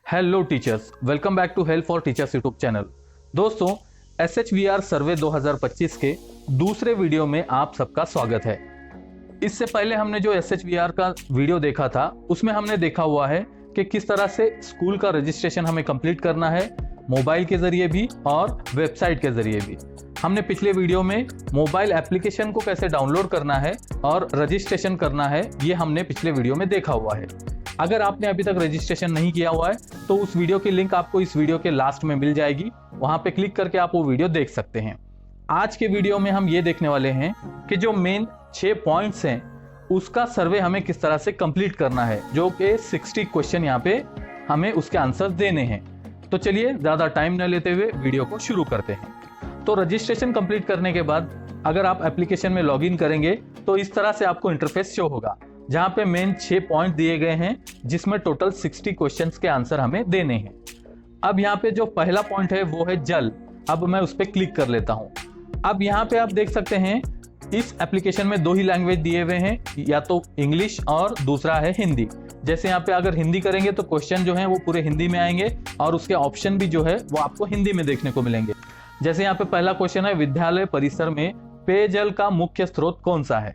Hello teachers, welcome back to help for teachers YouTube channel. दोस्तों, SHVR survey 2025 के दूसरे video में आप सबका स्वागत है। इससे पहले हमने जो SHVR का वीडियो देखा था उसमें हमने देखा हुआ है कि किस तरह से स्कूल का रजिस्ट्रेशन हमें कंप्लीट करना है, मोबाइल के जरिए भी और वेबसाइट के जरिए भी। हमने पिछले वीडियो में मोबाइल एप्लीकेशन को कैसे डाउनलोड करना है और रजिस्ट्रेशन करना है, ये हमने पिछले वीडियो में देखा हुआ है। अगर आपने अभी तक रजिस्ट्रेशन नहीं किया हुआ है तो उस वीडियो की लिंक आपको इस वीडियो के लास्ट में मिल जाएगी, वहां पे क्लिक करके आप वो वीडियो देख सकते हैं। आज के वीडियो में हम ये देखने वाले हैं कि जो मेन 6 पॉइंट्स हैं उसका सर्वे हमें किस तरह से कंप्लीट करना है, जो कि 60 क्वेश्चन यहाँ पे हमें उसके आंसर देने हैं। तो चलिए ज्यादा टाइम न लेते हुए वीडियो को शुरू करते हैं। तो रजिस्ट्रेशन कंप्लीट करने के बाद अगर आप एप्लीकेशन में लॉगिन करेंगे तो इस तरह से आपको इंटरफेस शो होगा, जहां पे मेन 6 पॉइंट दिए गए हैं जिसमें टोटल 60 क्वेश्चंस के आंसर हमें देने हैं। अब यहाँ पे जो पहला पॉइंट है वो है जल। अब मैं उस पर क्लिक कर लेता हूँ। अब यहाँ पे आप देख सकते हैं इस एप्लीकेशन में 2 ही लैंग्वेज दिए हुए हैं, या तो इंग्लिश और दूसरा है हिंदी। जैसे यहाँ पे अगर हिंदी करेंगे तो क्वेश्चन जो है वो पूरे हिंदी में आएंगे और उसके ऑप्शन भी जो है वो आपको हिंदी में देखने को मिलेंगे। जैसे यहाँ पे पहला क्वेश्चन है, विद्यालय परिसर में पेयजल का मुख्य स्रोत कौन सा है।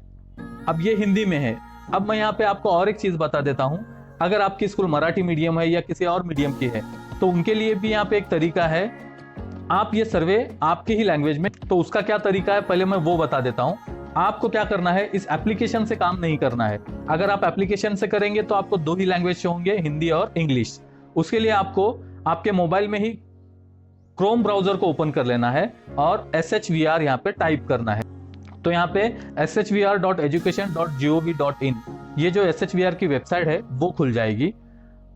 अब ये हिंदी में है। अब मैं यहाँ पे आपको और एक चीज बता देता हूँ, अगर आपकी स्कूल मराठी मीडियम है या किसी और मीडियम की है तो उनके लिए भी यहाँ पे एक तरीका है। आप ये सर्वे आपके ही लैंग्वेज में, तो उसका क्या तरीका है पहले मैं वो बता देता हूँ। आपको क्या करना है, इस एप्लीकेशन से काम नहीं करना है। अगर आप एप्लीकेशन से करेंगे तो आपको 2 ही लैंग्वेज शो होंगे, हिंदी और इंग्लिश। उसके लिए आपको आपके मोबाइल में ही क्रोम ब्राउजर को ओपन कर लेना है और SHVR यहाँ पे टाइप करना है। तो यहाँ पे shvr.education.gov.in ये जो SHVR की वेबसाइट है वो खुल जाएगी।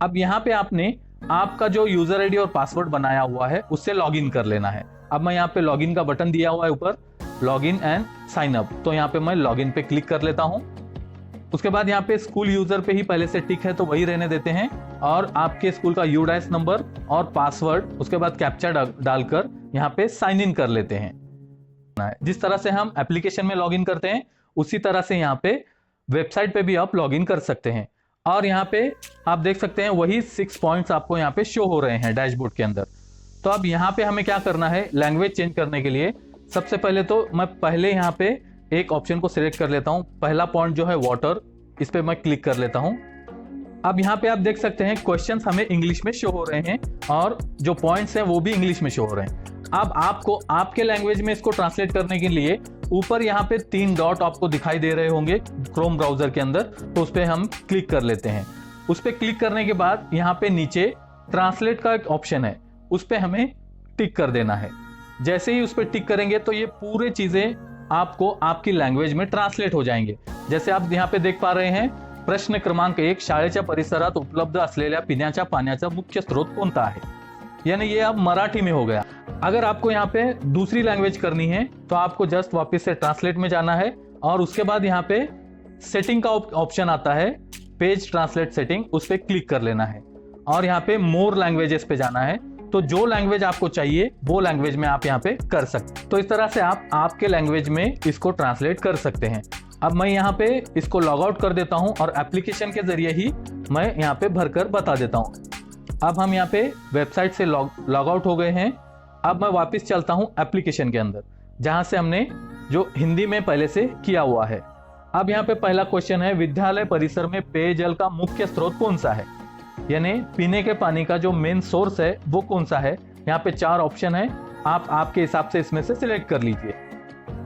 अब यहाँ पे आपने आपका जो यूजर आईडी और पासवर्ड बनाया हुआ है उससे लॉगिन कर लेना है। अब मैं यहाँ पे लॉगिन का बटन दिया हुआ है ऊपर, लॉगिन एंड साइन अप, तो यहाँ पे मैं लॉगिन पे क्लिक कर लेता हूँ। उसके बाद यहाँ पे स्कूल यूजर पे ही पहले से टिक है तो वही रहने देते हैं, और आपके स्कूल का यूडाइस नंबर और पासवर्ड, उसके बाद कैप्चा डालकर यहाँ पे साइन इन कर लेते हैं। जिस तरह से हम एप्लीकेशन में लॉगिन करते हैं उसी तरह से यहाँ पे वेबसाइट पे भी आप लॉगिन कर सकते हैं। और यहाँ पे आप देख सकते हैं वही 6 पॉइंट्स आपको यहाँ पे शो हो रहे हैं डैशबोर्ड के अंदर। तो अब यहाँ पे हमें क्या करना है, लैंग्वेज चेंज करने के लिए सबसे पहले तो मैं पहले यहाँ पे एक ऑप्शन को सिलेक्ट कर लेता हूँ। पहला पॉइंट जो है वाटर, इस पे मैं क्लिक कर लेता हूँ। अब यहाँ पे आप देख सकते हैं क्वेश्चंस हमें इंग्लिश में शो हो रहे हैं और जो पॉइंट्स हैं वो भी इंग्लिश में शो हो रहे हैं। अब आपको आपके लैंग्वेज में इसको ट्रांसलेट करने के लिए ऊपर यहाँ पे 3 डॉट आपको दिखाई दे रहे होंगे क्रोम ब्राउजर के अंदर, तो उस पर हम क्लिक कर लेते हैं। उस पर क्लिक करने के बाद यहाँ पे नीचे ट्रांसलेट का एक ऑप्शन है, उस पर हमें टिक कर देना है। जैसे ही उस पर टिक करेंगे तो ये पूरे चीजें आपको आपकी लैंग्वेज में ट्रांसलेट हो जाएंगे। जैसे आप यहाँ पे देख पा रहे हैं, प्रश्न क्रमांक 1, शाळेच्या परिसरात उपलब्ध असलेल्या पिण्याच्या पाण्याचा मुख्य स्रोत कोणता आहे, यानी ये अब मराठी में हो गया। अगर आपको यहाँ पे दूसरी लैंग्वेज करनी है तो आपको जस्ट वापस से ट्रांसलेट में जाना है और उसके बाद यहाँ पे सेटिंग का ऑप्शन आता है, पेज ट्रांसलेट सेटिंग, उस पर क्लिक कर लेना है और यहाँ पे मोर लैंग्वेजेस पे जाना है। तो जो लैंग्वेज आपको चाहिए वो लैंग्वेज में आप यहाँ पे कर सकते। तो इस तरह से आप आपके लैंग्वेज में इसको ट्रांसलेट कर सकते हैं। अब मैं यहाँ पे इसको लॉग आउट कर देता हूँ और एप्लीकेशन के जरिए ही मैं यहाँ पे भरकर बता देता हूँ। अब हम यहाँ पे वेबसाइट से लॉग आउट हो गए हैं। अब मैं वापस चलता हूँ एप्लीकेशन के अंदर, जहाँ से हमने जो हिंदी में पहले से किया हुआ है। अब यहाँ पे पहला क्वेश्चन है, विद्यालय परिसर में पेयजल का मुख्य स्रोत कौन सा है, यानी पीने के पानी का जो मेन सोर्स है वो कौन सा है। यहाँ पे 4 ऑप्शन है, आप आपके हिसाब से इसमें से सिलेक्ट कर लीजिए।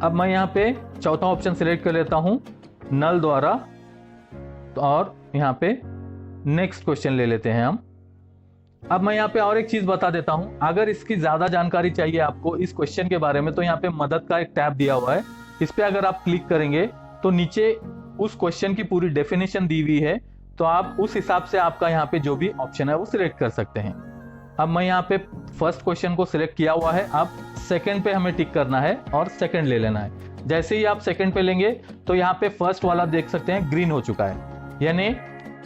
अब मैं यहाँ पे चौथा ऑप्शन सिलेक्ट कर लेता हूँ, नल द्वारा, और यहाँ पे नेक्स्ट क्वेश्चन ले लेते हैं हम। अब मैं यहाँ पे और एक चीज बता देता हूँ, अगर इसकी ज्यादा जानकारी चाहिए आपको इस क्वेश्चन के बारे में तो यहाँ पे मदद का एक टैब दिया हुआ है, इस पे अगर आप क्लिक करेंगे तो नीचे उस क्वेश्चन की पूरी डेफिनेशन दी हुई है, तो आप उस हिसाब से आपका यहाँ पे जो भी ऑप्शन है वो सिलेक्ट कर सकते हैं। अब मैं यहाँ पे फर्स्ट क्वेश्चन को सिलेक्ट किया हुआ है, अब सेकंड पे हमें टिक करना है और सेकंड ले लेना है। जैसे ही आप सेकंड पे लेंगे तो यहाँ पे फर्स्ट वाला देख सकते हैं ग्रीन हो चुका है,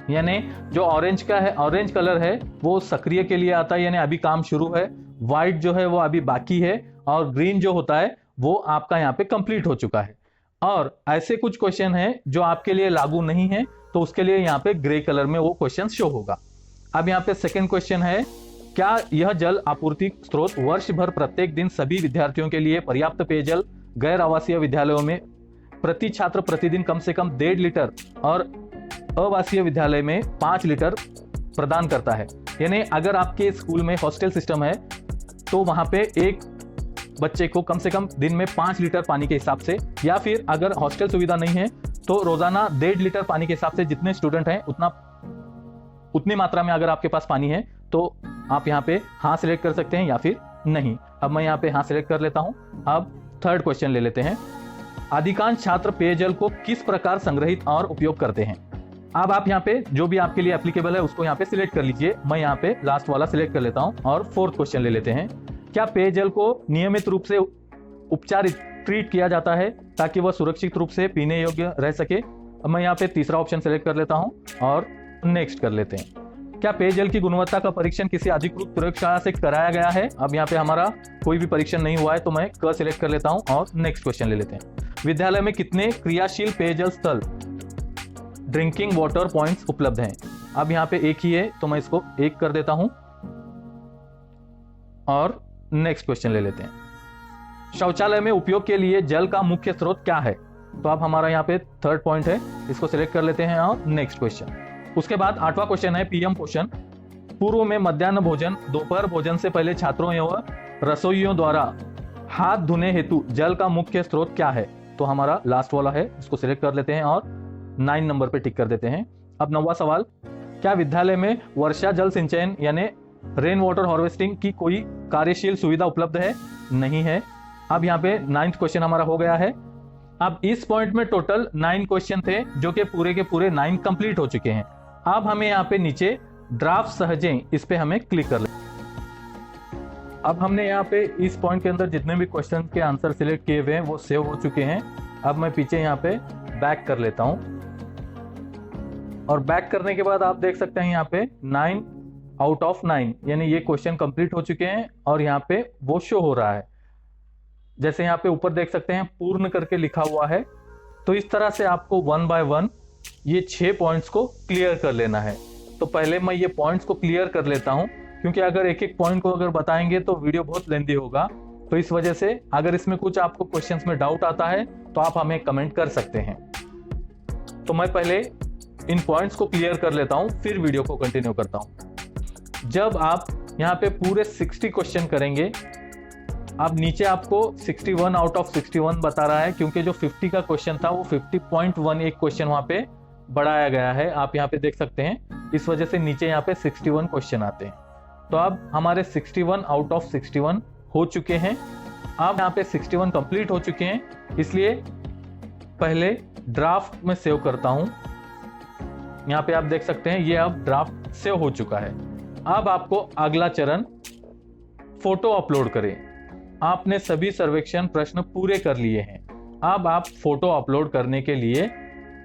यानी जो ऑरेंज का है, ऑरेंज कलर है वो सक्रिय के लिए आता है, यानी अभी काम शुरू है। व्हाइट जो है वो अभी बाकी है और ग्रीन जो होता है वो आपका यहाँ पे कंप्लीट हो चुका है। और ऐसे कुछ क्वेश्चन है जो आपके लिए लागू नहीं है तो उसके लिए यहाँ पे ग्रे कलर में वो क्वेश्चन शो होगा। अब यहाँ पे सेकंड क्वेश्चन है, क्या यह जल आपूर्ति स्रोत वर्ष भर प्रत्येक दिन सभी विद्यार्थियों के लिए पर्याप्त पेयजल गैर आवासीय विद्यालयों में प्रति छात्र प्रतिदिन कम से कम 1.5 लीटर और आवासीय विद्यालय में 5 लीटर प्रदान करता है? यानी अगर आपके स्कूल में हॉस्टल सिस्टम है तो वहां पे एक बच्चे को कम से कम दिन में 5 लीटर पानी के हिसाब से, या फिर अगर हॉस्टल सुविधा नहीं है तो रोजाना 1.5 लीटर पानी के हिसाब से जितने स्टूडेंट हैं उतनी मात्रा में अगर आपके पास पानी है तो आप यहाँ पे हाँ सिलेक्ट कर सकते हैं या फिर नहीं। अब मैं यहाँ पे हाँ सिलेक्ट कर लेता हूँ। अब थर्ड क्वेश्चन ले लेते हैं, अधिकांश छात्र पेयजल को किस प्रकार संग्रहित और उपयोग करते हैं? अब आप यहाँ पे जो भी आपके लिए एप्लीकेबल है उसको यहाँ पे सिलेक्ट कर लीजिए। मैं यहाँ पे लास्ट वाला सिलेक्ट कर लेता हूँ और फोर्थ क्वेश्चन ले लेते हैं, क्या पेयजल को नियमित रूप से उपचारित ट्रीट किया जाता है ताकि वह सुरक्षित रूप से पीने योग्य रह सके? अब मैं यहाँ पे तीसरा ऑप्शन सिलेक्ट कर लेता हूँ और नेक्स्ट कर लेते हैं, क्या पेयजल की गुणवत्ता का परीक्षण किसी अधिकृत प्रयोगशाला से कराया गया है? अब यहाँ पे हमारा कोई भी परीक्षण नहीं हुआ है तो मैं क सिलेक्ट कर लेता हूँ और नेक्स्ट क्वेश्चन ले लेते हैं, विद्यालय में कितने क्रियाशील पेयजल स्थल ड्रिंकिंग वाटर पॉइंट्स उपलब्ध हैं? अब यहाँ पे एक ही है तो मैं इसको एक कर देता हूं और नेक्स्ट क्वेश्चन ले लेते हैं, शौचालय में उपयोग के लिए जल का मुख्य स्रोत क्या है? तो अब हमारा यहाँ पे थर्ड पॉइंट है, इसको सिलेक्ट कर लेते हैं और नेक्स्ट क्वेश्चन। उसके बाद 8वां क्वेश्चन है पीएम पोषण, पूर्व में मध्याह्न भोजन दोपहर भोजन से पहले छात्रों एवं रसोइयों द्वारा हाथ धोने हेतु जल का मुख्य स्रोत क्या है? तो हमारा लास्ट वाला है, इसको सिलेक्ट कर लेते हैं और 9 नंबर पे टिक कर देते हैं। अब 9वां सवाल, क्या विद्यालय में वर्षा जल सिंचन यानी रेन वाटर हार्वेस्टिंग की कोई कार्यशील सुविधा उपलब्ध है? नहीं है। अब यहाँ पे 9th क्वेश्चन हमारा हो गया है। अब इस पॉइंट में टोटल 9 क्वेश्चन थे जो कि पूरे के पूरे 9 कंप्लीट हो चुके हैं। अब हमें यहाँ पे नीचे ड्राफ्ट सहजें, इस पे हमें क्लिक कर ले। अब हमने यहाँ पे इस पॉइंट के अंदर जितने भी क्वेश्चन के आंसर सिलेक्ट किए हुए हैं वो सेव हो चुके हैं। अब मैं पीछे यहाँ पे बैक कर लेता हूँ और बैक करने के बाद आप देख सकते हैं यहाँ पे 9 आउट ऑफ 9 यानी ये क्वेश्चन कंप्लीट हो चुके हैं और यहाँ पे वो शो हो रहा है। जैसे यहाँ पे ऊपर देख सकते हैं पूर्ण करके लिखा हुआ है। तो इस तरह से आपको 1 बाय 1 ये 6 पॉइंट्स को क्लियर कर लेना है। तो पहले मैं ये पॉइंट्स को क्लियर कर लेता हूँ क्योंकि अगर एक एक पॉइंट को अगर बताएंगे तो वीडियो बहुत लेंथी होगा। तो इस वजह से अगर इसमें कुछ आपको क्वेश्चंस में डाउट आता है तो आप हमें कमेंट कर सकते हैं। तो मैं पहले इन पॉइंट्स को क्लियर कर लेता हूं, फिर वीडियो को कंटिन्यू करता हूं। जब आप यहां पे पूरे 60 क्वेश्चन करेंगे, अब नीचे आपको 61 आउट ऑफ 61 बता रहा है क्योंकि जो 50 का क्वेश्चन था वो 50.1 एक क्वेश्चन वहां पे बढ़ाया गया है, आप यहाँ पे देख सकते हैं। इस वजह से नीचे यहाँ पे 61 क्वेश्चन आते हैं। तो अब हमारे 61 आउट ऑफ 61 हो चुके हैं। अब यहाँ पे 61 कंप्लीट हो चुके हैं, इसलिए पहले ड्राफ्ट में सेव करता हूं। यहाँ पे आप देख सकते हैं ये अब ड्राफ्ट सेव हो चुका है। अब आपको अगला चरण फोटो अपलोड करें। आपने सभी सर्वेक्षण प्रश्न पूरे कर लिए हैं। अब आप फोटो अपलोड करने के लिए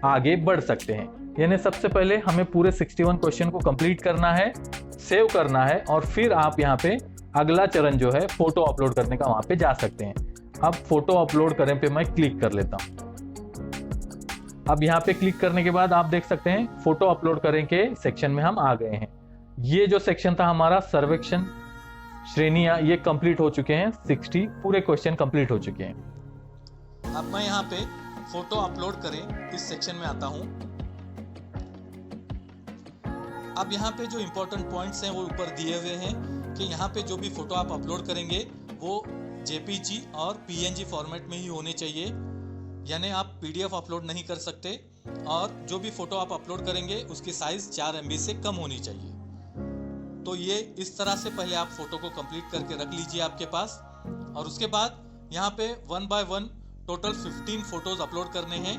आगे बढ़ सकते हैं। यानी सबसे पहले हमें पूरे 61 क्वेश्चन को कंप्लीट करना है, सेव करना है और फिर आप यहाँ पे अगला चरण जो है फोटो अपलोड करने का वहां पे जा सकते हैं। अब फोटो अपलोड करें पे मैं क्लिक कर लेता हूं। अब यहाँ पे क्लिक करने के बाद आप देख सकते हैं फोटो अपलोड करें के सेक्शन में हम आ गए हैं। ये जो सेक्शन था हमारा सर्वेक्षण श्रेणियां, ये कंप्लीट हो चुके हैं। 60 पूरे क्वेश्चन कंप्लीट हो चुके हैं। अब मैं यहाँ पे फोटो अपलोड करें इस सेक्शन में आता हूँ। अब यहाँ पे जो इम्पोर्टेंट पॉइंट्स हैं वो ऊपर दिए हुए हैं कि यहाँ पे जो भी फोटो आप अपलोड करेंगे वो JPG और PNG फॉर्मेट में ही होने चाहिए, यानी आप PDF अपलोड नहीं कर सकते। और जो भी फोटो आप अपलोड करेंगे उसकी साइज 4 MB से कम होनी चाहिए। तो ये इस तरह से पहले आप फोटो को कंप्लीट करके रख लीजिए आपके पास। और उसके बाद यहाँ पे 1 बाय 1 टोटल 15 फोटोज अपलोड करने हैं।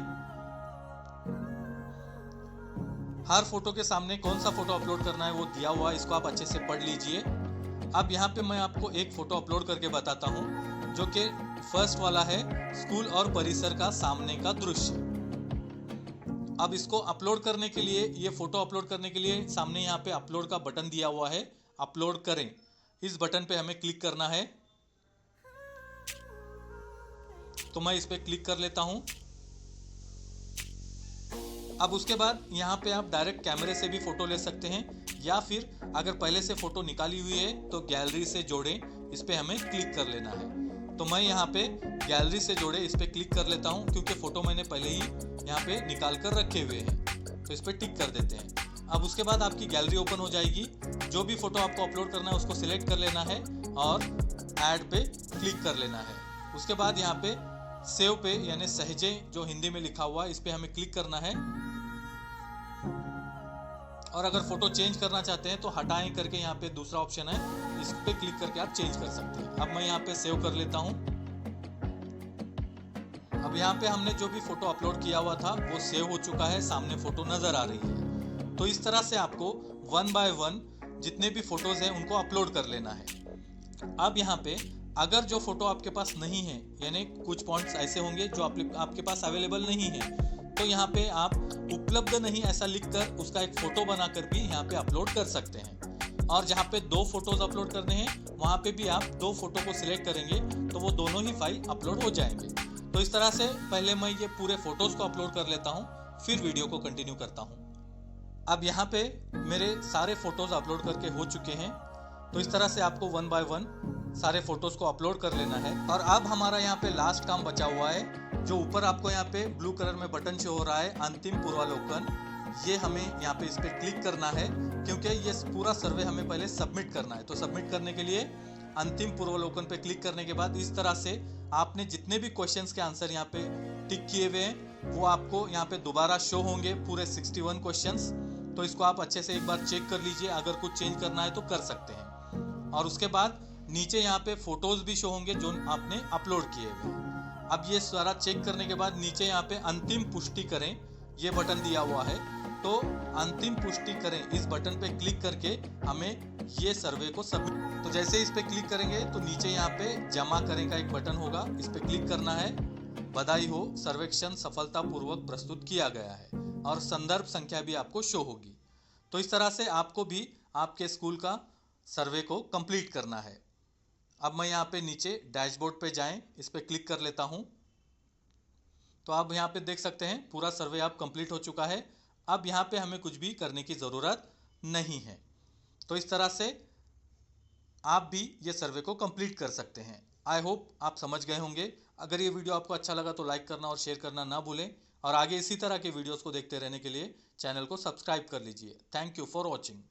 हर फोटो के सामने कौन सा फोटो अपलोड करना है वो दिया हुआ है, इसको आप अच्छे से पढ़ लीजिए। अब यहाँ पे मैं आपको एक फोटो अपलोड करके बताता हूँ जो कि फर्स्ट वाला है, स्कूल और परिसर का सामने का दृश्य। अब इसको अपलोड करने के लिए, ये फोटो अपलोड करने के लिए सामने यहाँ पे अपलोड का बटन दिया हुआ है, अपलोड करें, इस बटन पे हमें क्लिक करना है। तो मैं इस पे क्लिक कर लेता हूं। अब उसके बाद यहाँ पे आप डायरेक्ट कैमरे से भी फोटो ले सकते हैं या फिर अगर पहले से फ़ोटो निकाली हुई है तो गैलरी से जोड़ें, इस पर हमें क्लिक कर लेना है। तो मैं यहाँ पे गैलरी से जोड़े इस पर क्लिक कर लेता हूँ, क्योंकि फ़ोटो मैंने पहले ही यहाँ पे निकाल कर रखे हुए हैं, तो इस पर टिक कर देते हैं। अब उसके बाद आपकी गैलरी ओपन हो जाएगी। जो भी फ़ोटो आपको अपलोड करना है उसको सिलेक्ट कर लेना है और ऐड पे क्लिक कर लेना है। उसके बाद यहाँ पे सेव पे यानी सहजे जो हिंदी में लिखा हुआ है इस पे हमें क्लिक करना है। और अगर फोटो चेंज करना चाहते हैं तो हटाएं करके यहाँ पे दूसरा ऑप्शन है, इस पे क्लिक करके आप चेंज कर सकते हैं। अब मैं यहाँ पे सेव कर लेता हूँ। अब यहाँ पे हमने जो भी फोटो अपलोड किया हुआ था वो सेव हो चुका है, सामने फोटो नजर आ रही है। तो इस तरह से आपको 1 बाय 1 जितने भी फोटोज हैं उनको अपलोड कर लेना है। अब यहाँ पे अगर जो फोटो आपके पास नहीं है, यानी कुछ पॉइंट्स ऐसे होंगे जो आपके पास अवेलेबल नहीं है, तो यहाँ पे आप उपलब्ध नहीं ऐसा लिखकर उसका एक फोटो बनाकर भी यहाँ पे अपलोड कर सकते हैं। और जहाँ पे 2 फोटोज अपलोड करने हैं वहाँ पे भी आप 2 फोटो को सिलेक्ट करेंगे तो वो दोनों ही फाइल अपलोड हो जाएंगे। तो इस तरह से पहले मैं ये पूरे फोटोज को अपलोड कर लेता हूँ, फिर वीडियो को कंटिन्यू करता हूँ। अब यहाँ पे मेरे सारे फोटोज अपलोड करके हो चुके हैं। तो इस तरह से आपको 1 बाय 1 सारे फोटोज को अपलोड कर लेना है। और अब हमारा यहाँ पे लास्ट काम बचा हुआ है, जो ऊपर आपको यहाँ पे ब्लू कलर में बटन शो हो रहा है अंतिम पूर्वावलोकन, ये हमें यहाँ पे इस पे क्लिक करना है, क्योंकि ये पूरा सर्वे हमें पहले सबमिट करना है। तो सबमिट करने के लिए अंतिम पूर्वावलोकन पे क्लिक करने के बाद इस तरह से आपने जितने भी क्वेश्चंस के आंसर यहाँ पे टिक किए हुए हैं वो आपको यहाँ पे दोबारा शो होंगे, पूरे 61 क्वेश्चंस। तो इसको आप अच्छे से एक बार चेक कर लीजिए, अगर कुछ चेंज करना है तो कर सकते हैं। और उसके बाद नीचे यहाँ पे फोटोज भी शो होंगे जो आपने अपलोड किए हुए हैं। अब ये सारा चेक करने के बाद नीचे यहाँ पे अंतिम पुष्टि करें ये बटन दिया हुआ है, तो अंतिम पुष्टि करें इस बटन पे क्लिक करके हमें ये सर्वे को सबमिट। तो जैसे इस पे क्लिक करेंगे तो नीचे यहाँ पे जमा करें का एक बटन होगा, इस पे क्लिक करना है। बधाई हो, सर्वेक्षण सफलतापूर्वक प्रस्तुत किया गया है, और संदर्भ संख्या भी आपको शो होगी। तो इस तरह से आपको भी आपके स्कूल का सर्वे को कंप्लीट करना है। अब मैं यहाँ पे नीचे डैशबोर्ड पे जाएं, इस पे क्लिक कर लेता हूँ। तो आप यहाँ पे देख सकते हैं पूरा सर्वे आप कंप्लीट हो चुका है। अब यहाँ पे हमें कुछ भी करने की ज़रूरत नहीं है। तो इस तरह से आप भी ये सर्वे को कंप्लीट कर सकते हैं। आई होप आप समझ गए होंगे। अगर ये वीडियो आपको अच्छा लगा तो लाइक करना और शेयर करना ना भूलें, और आगे इसी तरह के वीडियोज़ को देखते रहने के लिए चैनल को सब्सक्राइब कर लीजिए। Thank you for watching.